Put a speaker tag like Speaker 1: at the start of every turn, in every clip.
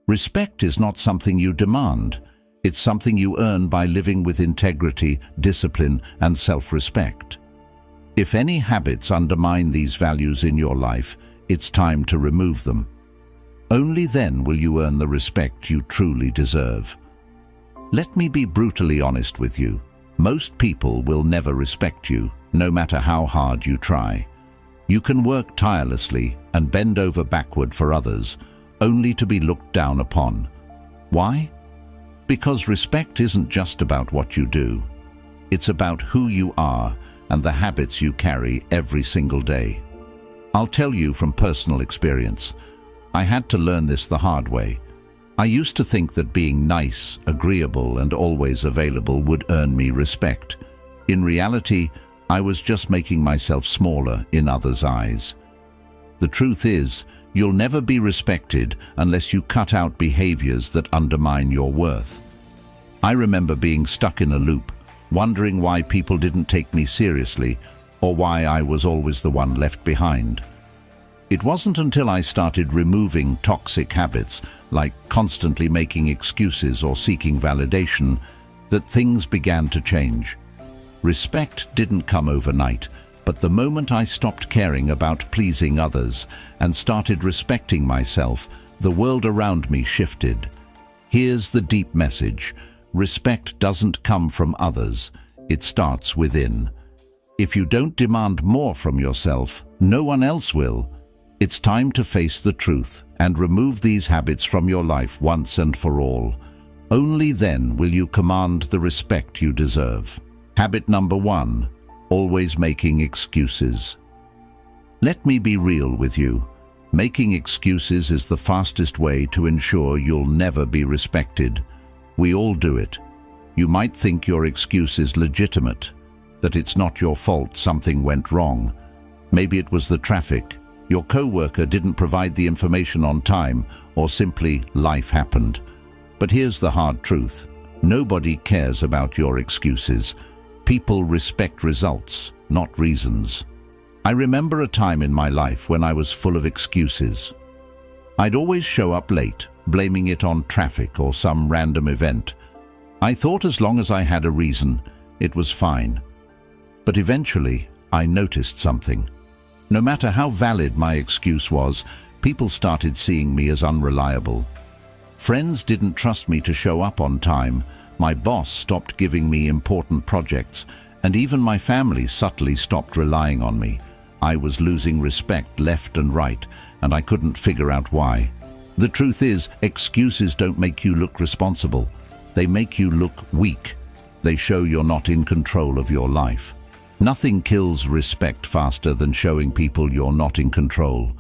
Speaker 1: Respect is not something you demand. It's something you earn by living with integrity, discipline, and self-respect. If any habits undermine these values in your life, it's time to remove them. Only then will you earn the respect you truly deserve. Let me be brutally honest with you. Most people will never respect you, no matter how hard you try. You can work tirelessly and bend over backward for others, only to be looked down upon. Why? Because respect isn't just about what you do. It's about who you are and the habits you carry every single day. I'll tell you from personal experience. I had to learn this the hard way. I used to think that being nice, agreeable, and always available would earn me respect. In reality, I was just making myself smaller in others' eyes. The truth is, you'll never be respected unless you cut out behaviors that undermine your worth. I remember being stuck in a loop, wondering why people didn't take me seriously or why I was always the one left behind. It wasn't until I started removing toxic habits, like constantly making excuses or seeking validation, that things began to change. Respect didn't come overnight, but the moment I stopped caring about pleasing others and started respecting myself, the world around me shifted. Here's the deep message. Respect doesn't come from others. It starts within. If you don't demand more from yourself, no one else will. It's time to face the truth and remove these habits from your life once and for all. Only then will you command the respect you deserve. Habit number 1, always making excuses. Let me be real with you. Making excuses is the fastest way to ensure you'll never be respected. We all do it. You might think your excuse is legitimate, that it's not your fault something went wrong. Maybe it was the traffic, your co-worker didn't provide the information on time, or simply life happened. But here's the hard truth. Nobody cares about your excuses. People respect results, not reasons. I remember a time in my life when I was full of excuses. I'd always show up late, blaming it on traffic or some random event. I thought as long as I had a reason, it was fine. But eventually, I noticed something. No matter how valid my excuse was, people started seeing me as unreliable. Friends didn't trust me to show up on time, my boss stopped giving me important projects, and even my family subtly stopped relying on me. I was losing respect left and right, and I couldn't figure out why. The truth is, excuses don't make you look responsible. They make you look weak. They show you're not in control of your life. Nothing kills respect faster than showing people you're not in control.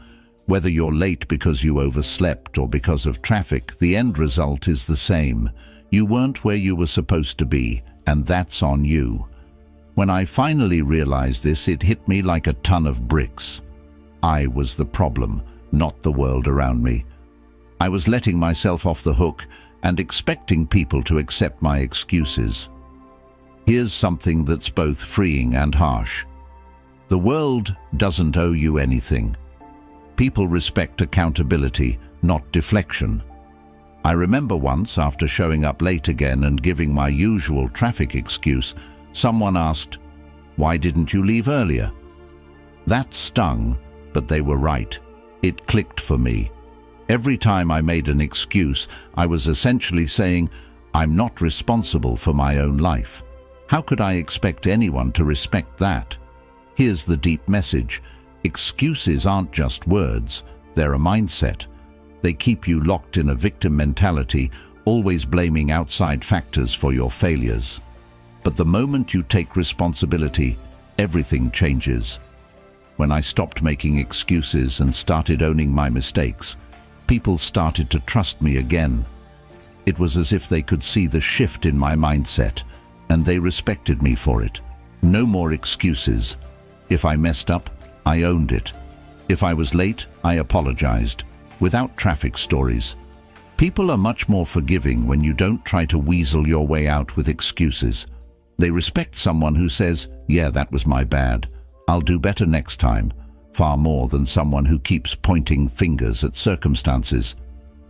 Speaker 1: Whether you're late because you overslept or because of traffic, the end result is the same. You weren't where you were supposed to be, and that's on you. When I finally realized this, it hit me like a ton of bricks. I was the problem, not the world around me. I was letting myself off the hook and expecting people to accept my excuses. Here's something that's both freeing and harsh. The world doesn't owe you anything. People respect accountability, not deflection. I remember once, after showing up late again and giving my usual traffic excuse, someone asked, "Why didn't you leave earlier?" That stung, but they were right. It clicked for me. Every time I made an excuse, I was essentially saying, I'm not responsible for my own life. How could I expect anyone to respect that? Here's the deep message. Excuses aren't just words, they're a mindset. They keep you locked in a victim mentality, always blaming outside factors for your failures. But the moment you take responsibility, everything changes. When I stopped making excuses and started owning my mistakes, people started to trust me again. It was as if they could see the shift in my mindset, and they respected me for it. No more excuses. If I messed up, I owned it. If I was late, I apologized, without traffic stories. People are much more forgiving when you don't try to weasel your way out with excuses. They respect someone who says, "Yeah, that was my bad. I'll do better next time," far more than someone who keeps pointing fingers at circumstances.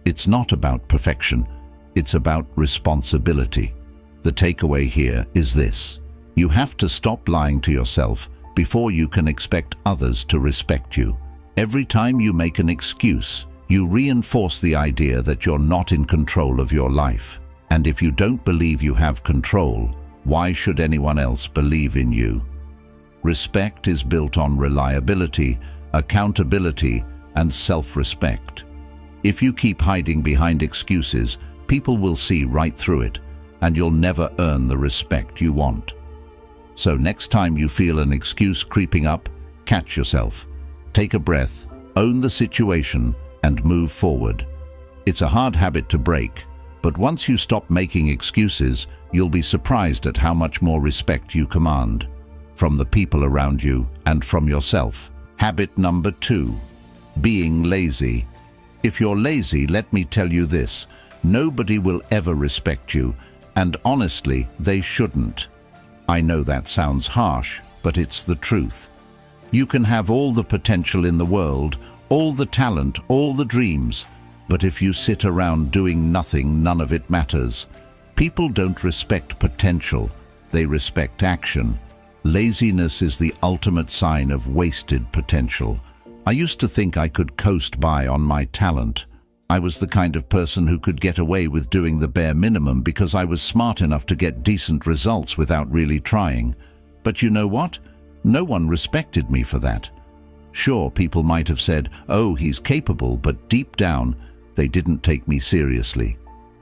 Speaker 1: It's not about perfection, it's about responsibility. The takeaway here is this: you have to stop lying to yourself before you can expect others to respect you. Every time you make an excuse, you reinforce the idea that you're not in control of your life. And if you don't believe you have control, why should anyone else believe in you? Respect is built on reliability, accountability, and self-respect. If you keep hiding behind excuses, people will see right through it, and you'll never earn the respect you want. So next time you feel an excuse creeping up, catch yourself. Take a breath, own the situation, and move forward. It's a hard habit to break, but once you stop making excuses, you'll be surprised at how much more respect you command, from the people around you and from yourself. Habit number 2, being lazy. If you're lazy, let me tell you this: nobody will ever respect you, and honestly, they shouldn't. I know that sounds harsh, but it's the truth. You can have all the potential in the world, all the talent, all the dreams, but if you sit around doing nothing, none of it matters. People don't respect potential, they respect action. Laziness is the ultimate sign of wasted potential. I used to think I could coast by on my talent. I was the kind of person who could get away with doing the bare minimum because I was smart enough to get decent results without really trying. But you know what? No one respected me for that. Sure, people might have said, "Oh, he's capable," but deep down, they didn't take me seriously.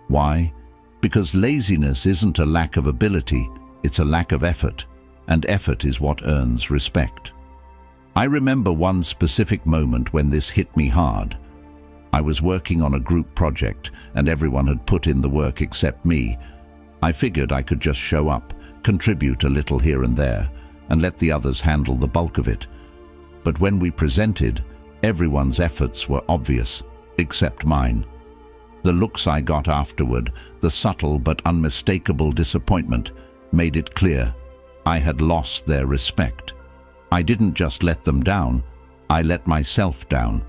Speaker 1: Why? Because laziness isn't a lack of ability, it's a lack of effort, and effort is what earns respect. I remember one specific moment when this hit me hard. I was working on a group project, and everyone had put in the work except me. I figured I could just show up, contribute a little here and there, and let the others handle the bulk of it. But when we presented, everyone's efforts were obvious, except mine. The looks I got afterward, the subtle but unmistakable disappointment, made it clear I had lost their respect. I didn't just let them down, I let myself down.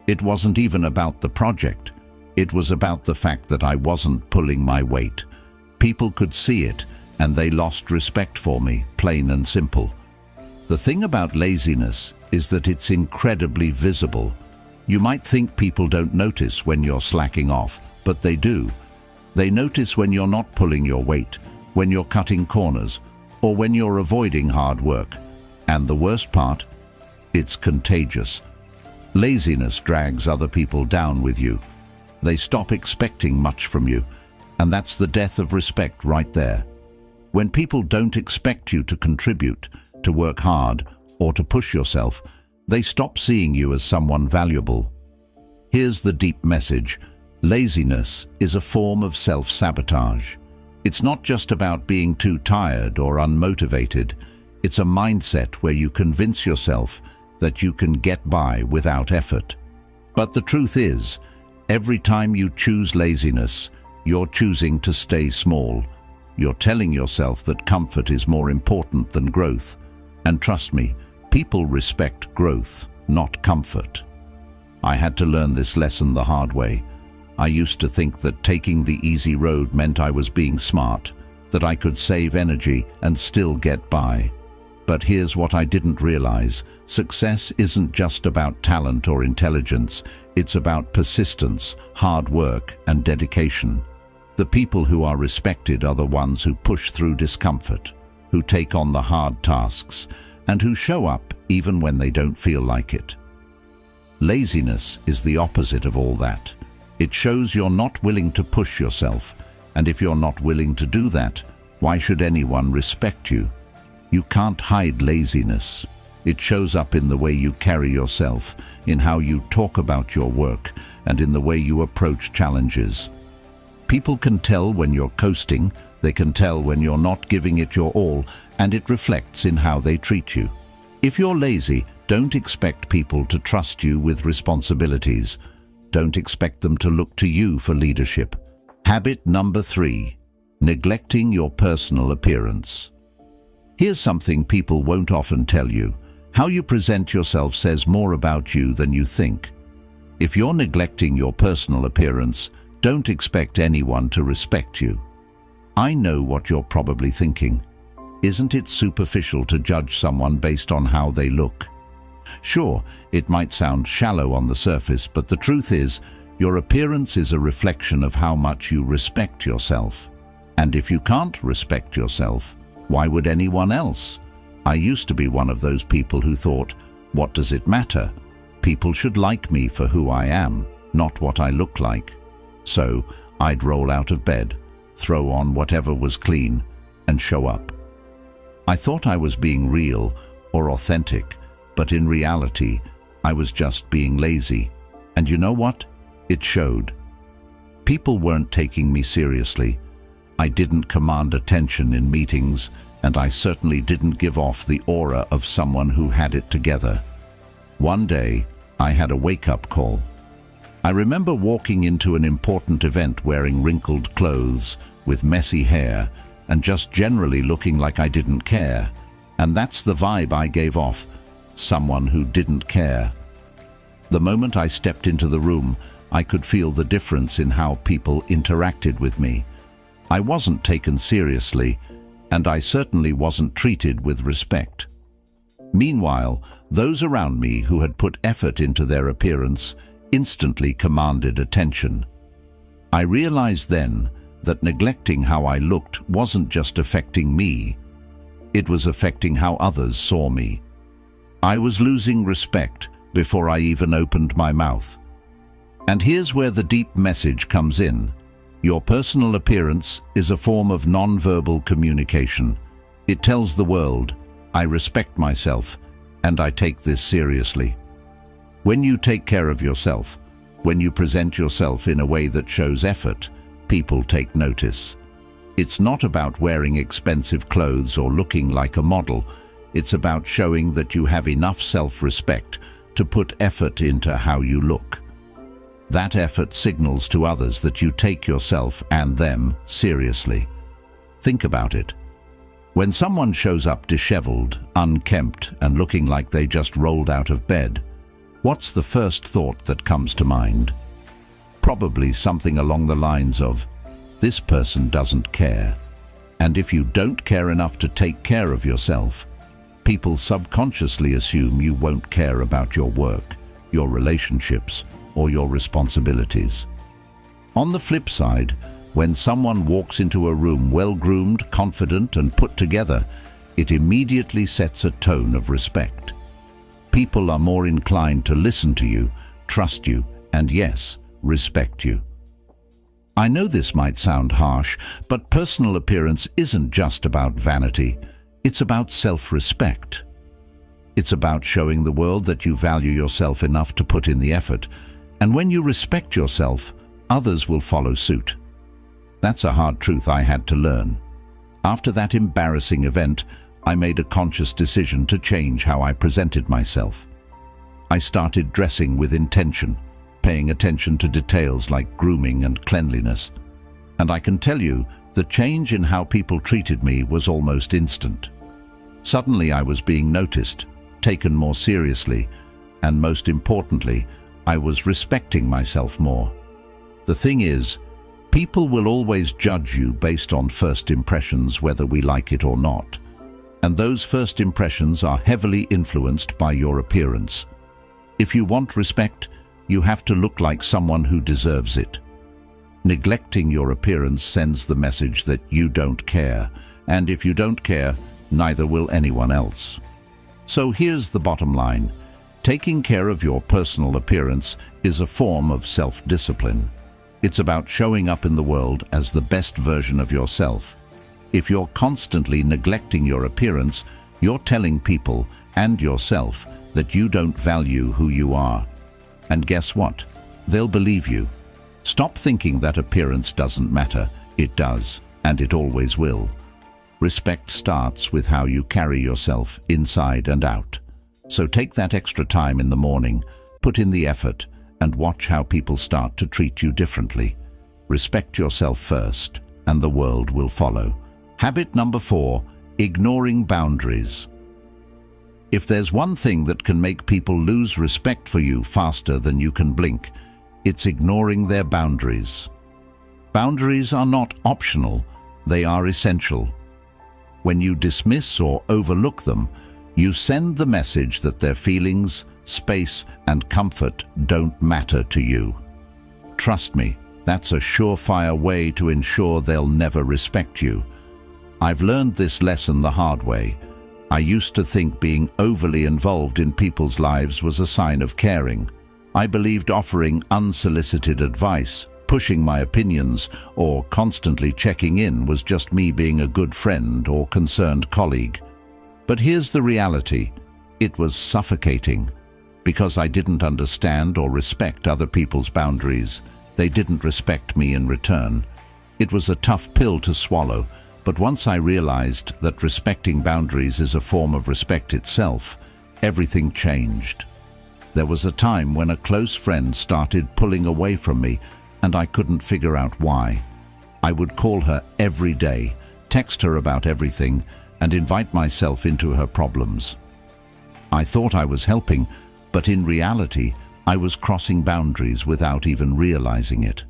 Speaker 1: It wasn't even about the project. It was about the fact that I wasn't pulling my weight. People could see it, and they lost respect for me, plain and simple. The thing about laziness is that it's incredibly visible. You might think people don't notice when you're slacking off, but they do. They notice when you're not pulling your weight, when you're cutting corners, or when you're avoiding hard work. And the worst part? It's contagious. Laziness drags other people down with you. They stop expecting much from you, and that's the death of respect right there. When people don't expect you to contribute, to work hard, or to push yourself, they stop seeing you as someone valuable. Here's the deep message: laziness is a form of self-sabotage. It's not just about being too tired or unmotivated. It's a mindset where you convince yourself that you can get by without effort. But the truth is, every time you choose laziness, you're choosing to stay small. You're telling yourself that comfort is more important than growth. And trust me, people respect growth, not comfort. I had to learn this lesson the hard way. I used to think that taking the easy road meant I was being smart, that I could save energy and still get by. But here's what I didn't realize: success isn't just about talent or intelligence, it's about persistence, hard work, and dedication. The people who are respected are the ones who push through discomfort, who take on the hard tasks, and who show up even when they don't feel like it. Laziness is the opposite of all that. It shows you're not willing to push yourself, and if you're not willing to do that, why should anyone respect you? You can't hide laziness. It shows up in the way you carry yourself, in how you talk about your work, and in the way you approach challenges. People can tell when you're coasting, they can tell when you're not giving it your all, and it reflects in how they treat you. If you're lazy, don't expect people to trust you with responsibilities. Don't expect them to look to you for leadership. Habit number 3, neglecting your personal appearance. Here's something people won't often tell you. How you present yourself says more about you than you think. If you're neglecting your personal appearance, don't expect anyone to respect you. I know what you're probably thinking. Isn't it superficial to judge someone based on how they look? Sure, it might sound shallow on the surface, but the truth is, your appearance is a reflection of how much you respect yourself. And if you can't respect yourself, why would anyone else? I used to be one of those people who thought, what does it matter? People should like me for who I am, not what I look like. So I'd roll out of bed, throw on whatever was clean, and show up. I thought I was being real or authentic, but in reality, I was just being lazy. And you know what? It showed. People weren't taking me seriously. I didn't command attention in meetings, and I certainly didn't give off the aura of someone who had it together. One day, I had a wake-up call. I remember walking into an important event wearing wrinkled clothes, with messy hair, and just generally looking like I didn't care. And that's the vibe I gave off, someone who didn't care. The moment I stepped into the room, I could feel the difference in how people interacted with me. I wasn't taken seriously, and I certainly wasn't treated with respect. Meanwhile, those around me who had put effort into their appearance instantly commanded attention. I realized then that neglecting how I looked wasn't just affecting me, it was affecting how others saw me. I was losing respect before I even opened my mouth. And here's where the deep message comes in. Your personal appearance is a form of non-verbal communication. It tells the world, I respect myself, and I take this seriously. When you take care of yourself, when you present yourself in a way that shows effort, people take notice. It's not about wearing expensive clothes or looking like a model. It's about showing that you have enough self-respect to put effort into how you look. That effort signals to others that you take yourself and them seriously. Think about it. When someone shows up disheveled, unkempt, and looking like they just rolled out of bed, what's the first thought that comes to mind? Probably something along the lines of, this person doesn't care. And if you don't care enough to take care of yourself, people subconsciously assume you won't care about your work, your relationships, or your responsibilities. On the flip side, when someone walks into a room well-groomed, confident, and put together, it immediately sets a tone of respect. People are more inclined to listen to you, trust you, and yes, respect you. I know this might sound harsh, but personal appearance isn't just about vanity. It's about self-respect. It's about showing the world that you value yourself enough to put in the effort. And when you respect yourself, others will follow suit. That's a hard truth I had to learn. After that embarrassing event, I made a conscious decision to change how I presented myself. I started dressing with intention, paying attention to details like grooming and cleanliness. And I can tell you, the change in how people treated me was almost instant. Suddenly I was being noticed, taken more seriously, and most importantly, I was respecting myself more. The thing is, people will always judge you based on first impressions, whether we like it or not. And those first impressions are heavily influenced by your appearance. If you want respect, you have to look like someone who deserves it. Neglecting your appearance sends the message that you don't care, and if you don't care, neither will anyone else. So here's the bottom line. Taking care of your personal appearance is a form of self-discipline. It's about showing up in the world as the best version of yourself. If you're constantly neglecting your appearance, you're telling people and yourself that you don't value who you are. And guess what? They'll believe you. Stop thinking that appearance doesn't matter. It does, and it always will. Respect starts with how you carry yourself inside and out. So take that extra time in the morning, put in the effort, and watch how people start to treat you differently. Respect yourself first, and the world will follow. Habit number 4, ignoring boundaries. If there's one thing that can make people lose respect for you faster than you can blink, it's ignoring their boundaries. Boundaries are not optional, they are essential. When you dismiss or overlook them, you send the message that their feelings, space, and comfort don't matter to you. Trust me, that's a surefire way to ensure they'll never respect you. I've learned this lesson the hard way. I used to think being overly involved in people's lives was a sign of caring. I believed offering unsolicited advice, pushing my opinions, or constantly checking in was just me being a good friend or concerned colleague. But here's the reality. It was suffocating. Because I didn't understand or respect other people's boundaries, they didn't respect me in return. It was a tough pill to swallow, but once I realized that respecting boundaries is a form of respect itself, everything changed. There was a time when a close friend started pulling away from me, and I couldn't figure out why. I would call her every day, text her about everything, and invite myself into her problems. I thought I was helping, but in reality, I was crossing boundaries without even realizing it.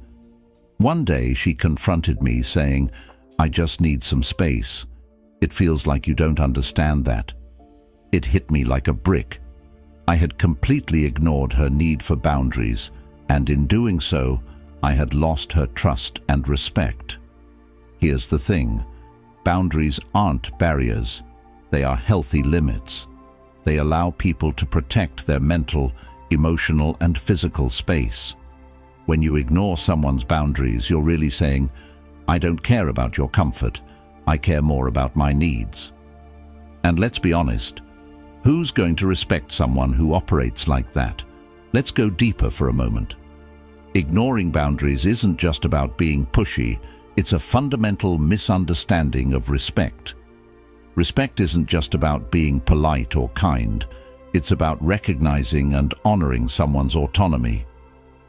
Speaker 1: One day she confronted me saying, "I just need some space. It feels like you don't understand that." It hit me like a brick. I had completely ignored her need for boundaries, and in doing so, I had lost her trust and respect. Here's the thing. Boundaries aren't barriers. They are healthy limits. They allow people to protect their mental, emotional, and physical space. When you ignore someone's boundaries, you're really saying, "I don't care about your comfort. I care more about my needs." And let's be honest, who's going to respect someone who operates like that? Let's go deeper for a moment. Ignoring boundaries isn't just about being pushy, it's a fundamental misunderstanding of respect. Respect isn't just about being polite or kind, it's about recognizing and honoring someone's autonomy.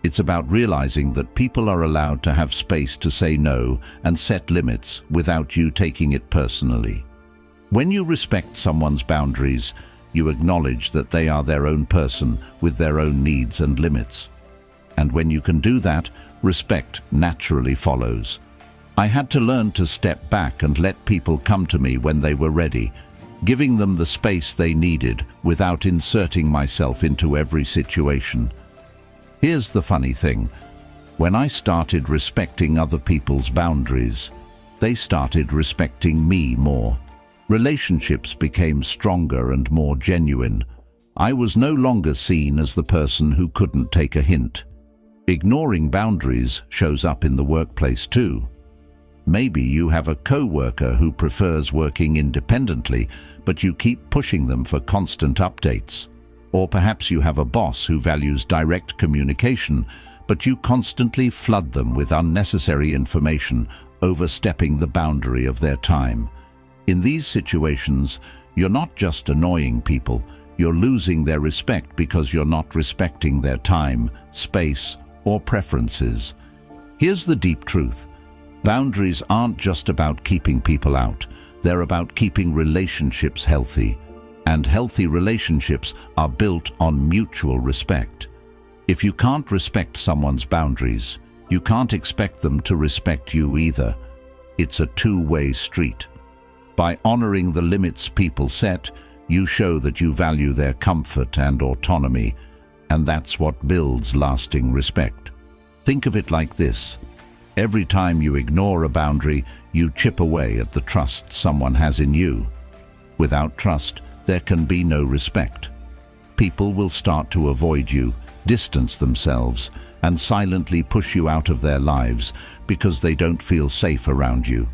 Speaker 1: It's about realizing that people are allowed to have space to say no and set limits without you taking it personally. When you respect someone's boundaries, you acknowledge that they are their own person with their own needs and limits. And when you can do that, respect naturally follows. I had to learn to step back and let people come to me when they were ready, giving them the space they needed without inserting myself into every situation. Here's the funny thing. When I started respecting other people's boundaries, they started respecting me more. Relationships became stronger and more genuine. I was no longer seen as the person who couldn't take a hint. Ignoring boundaries shows up in the workplace too. Maybe you have a co-worker who prefers working independently, but you keep pushing them for constant updates. Or perhaps you have a boss who values direct communication, but you constantly flood them with unnecessary information, overstepping the boundary of their time. In these situations, you're not just annoying people, you're losing their respect because you're not respecting their time, space, or preferences. Here's the deep truth. Boundaries aren't just about keeping people out, they're about keeping relationships healthy. And healthy relationships are built on mutual respect. If you can't respect someone's boundaries, you can't expect them to respect you either. It's a two-way street. By honoring the limits people set, you show that you value their comfort and autonomy, and that's what builds lasting respect. Think of it like this. Every time you ignore a boundary, you chip away at the trust someone has in you. Without trust, there can be no respect. People will start to avoid you, distance themselves, and silently push you out of their lives because they don't feel safe around you.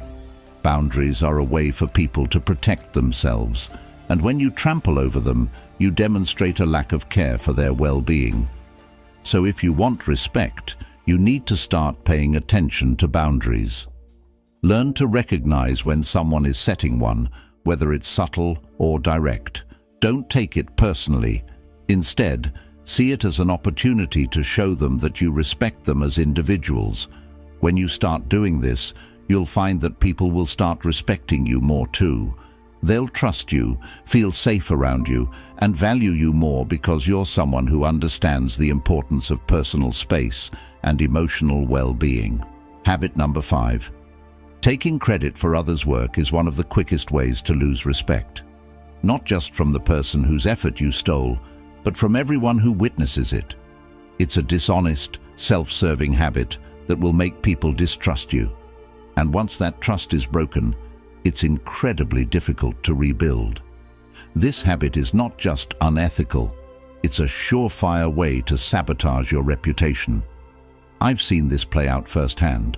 Speaker 1: Boundaries are a way for people to protect themselves, and when you trample over them, you demonstrate a lack of care for their well-being. So if you want respect, you need to start paying attention to boundaries. Learn to recognize when someone is setting one, whether it's subtle or direct. Don't take it personally. Instead, see it as an opportunity to show them that you respect them as individuals. When you start doing this, you'll find that people will start respecting you more too. They'll trust you, feel safe around you, and value you more because you're someone who understands the importance of personal space and emotional well-being. Habit number 5. Taking credit for others' work is one of the quickest ways to lose respect. Not just from the person whose effort you stole, but from everyone who witnesses it. It's a dishonest, self-serving habit that will make people distrust you. And once that trust is broken, it's incredibly difficult to rebuild. This habit is not just unethical, it's a surefire way to sabotage your reputation. I've seen this play out firsthand,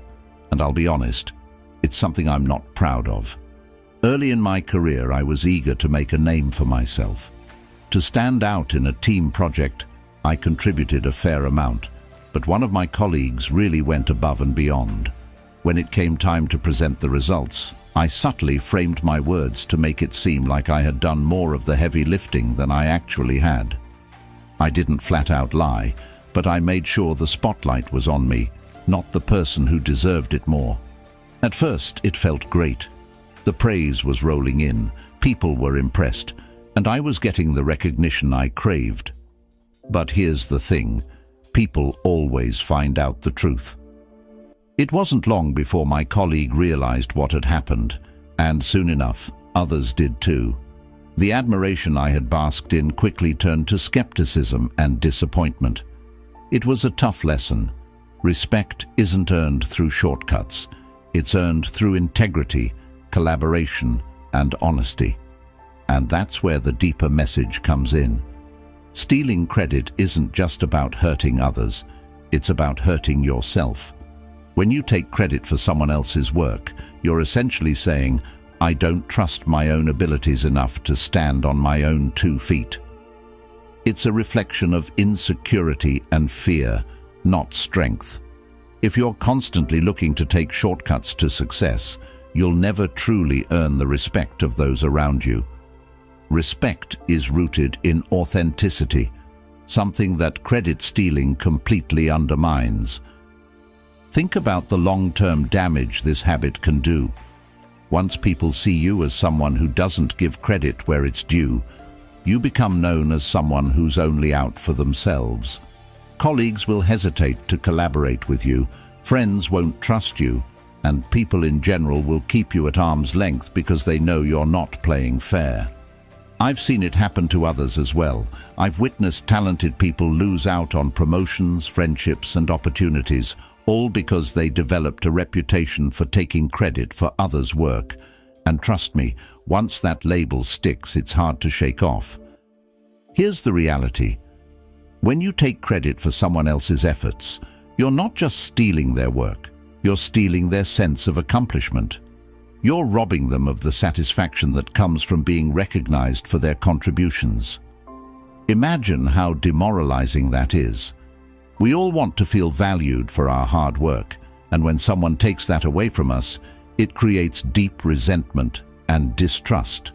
Speaker 1: and I'll be honest, it's something I'm not proud of. Early in my career, I was eager to make a name for myself. To stand out in a team project, I contributed a fair amount, but one of my colleagues really went above and beyond. When it came time to present the results, I subtly framed my words to make it seem like I had done more of the heavy lifting than I actually had. I didn't flat out lie, but I made sure the spotlight was on me, not the person who deserved it more. At first, it felt great. The praise was rolling in, people were impressed, and I was getting the recognition I craved. But here's the thing, people always find out the truth. It wasn't long before my colleague realized what had happened, and soon enough, others did too. The admiration I had basked in quickly turned to skepticism and disappointment. It was a tough lesson. Respect isn't earned through shortcuts. It's earned through integrity, collaboration, and honesty. And that's where the deeper message comes in. Stealing credit isn't just about hurting others, it's about hurting yourself. When you take credit for someone else's work, you're essentially saying, I don't trust my own abilities enough to stand on my own 2 feet. It's a reflection of insecurity and fear, not strength. If you're constantly looking to take shortcuts to success, you'll never truly earn the respect of those around you. Respect is rooted in authenticity, something that credit stealing completely undermines. Think about the long-term damage this habit can do. Once people see you as someone who doesn't give credit where it's due, you become known as someone who's only out for themselves. Colleagues will hesitate to collaborate with you, friends won't trust you, and people in general will keep you at arm's length because they know you're not playing fair. I've seen it happen to others as well. I've witnessed talented people lose out on promotions, friendships, and opportunities, all because they developed a reputation for taking credit for others' work. And trust me, once that label sticks, it's hard to shake off. Here's the reality. When you take credit for someone else's efforts, you're not just stealing their work, you're stealing their sense of accomplishment. You're robbing them of the satisfaction that comes from being recognized for their contributions. Imagine how demoralizing that is. We all want to feel valued for our hard work, and when someone takes that away from us, it creates deep resentment and distrust.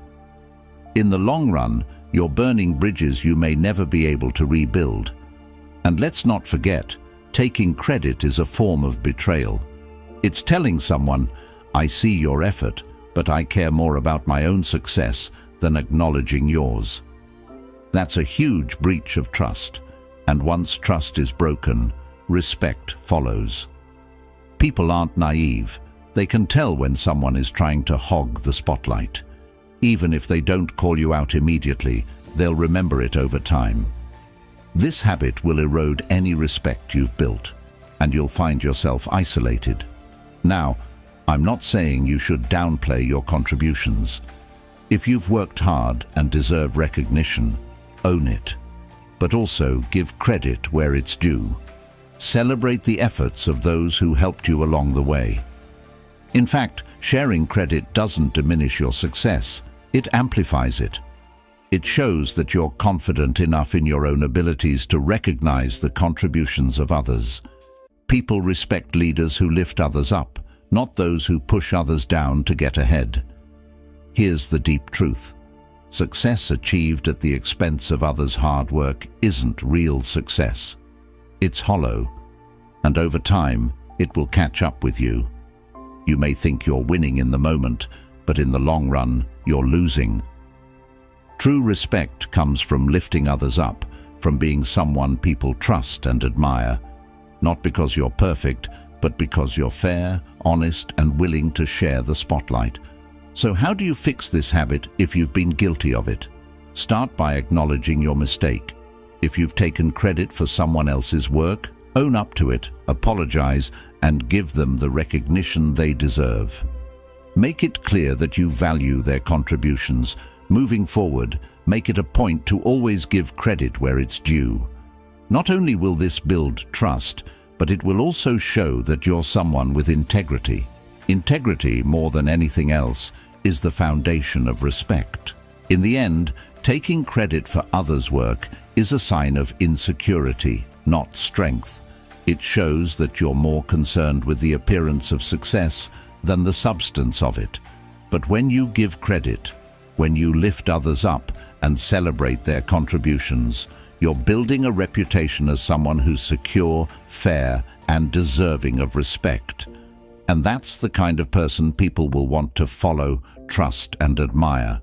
Speaker 1: In the long run, you're burning bridges you may never be able to rebuild. And let's not forget, taking credit is a form of betrayal. It's telling someone, I see your effort, but I care more about my own success than acknowledging yours. That's a huge breach of trust, and once trust is broken, respect follows. People aren't naive. They can tell when someone is trying to hog the spotlight. Even if they don't call you out immediately, they'll remember it over time. This habit will erode any respect you've built, and you'll find yourself isolated. Now, I'm not saying you should downplay your contributions. If you've worked hard and deserve recognition, own it. But also give credit where it's due. Celebrate the efforts of those who helped you along the way. In fact, sharing credit doesn't diminish your success, it amplifies it. It shows that you're confident enough in your own abilities to recognize the contributions of others. People respect leaders who lift others up, not those who push others down to get ahead. Here's the deep truth. Success achieved at the expense of others' hard work isn't real success. It's hollow, and over time, it will catch up with you. You may think you're winning in the moment, but in the long run, you're losing. True respect comes from lifting others up, from being someone people trust and admire, not because you're perfect, but because you're fair, honest, and willing to share the spotlight. So how do you fix this habit if you've been guilty of it? Start by acknowledging your mistake. If you've taken credit for someone else's work, own up to it, apologize, and give them the recognition they deserve. Make it clear that you value their contributions. Moving forward, make it a point to always give credit where it's due. Not only will this build trust, but it will also show that you're someone with integrity. Integrity, more than anything else, is the foundation of respect. In the end, taking credit for others' work is a sign of insecurity, not strength. It shows that you're more concerned with the appearance of success than the substance of it. But when you give credit, when you lift others up and celebrate their contributions, you're building a reputation as someone who's secure, fair, and deserving of respect. And that's the kind of person people will want to follow, trust, and admire.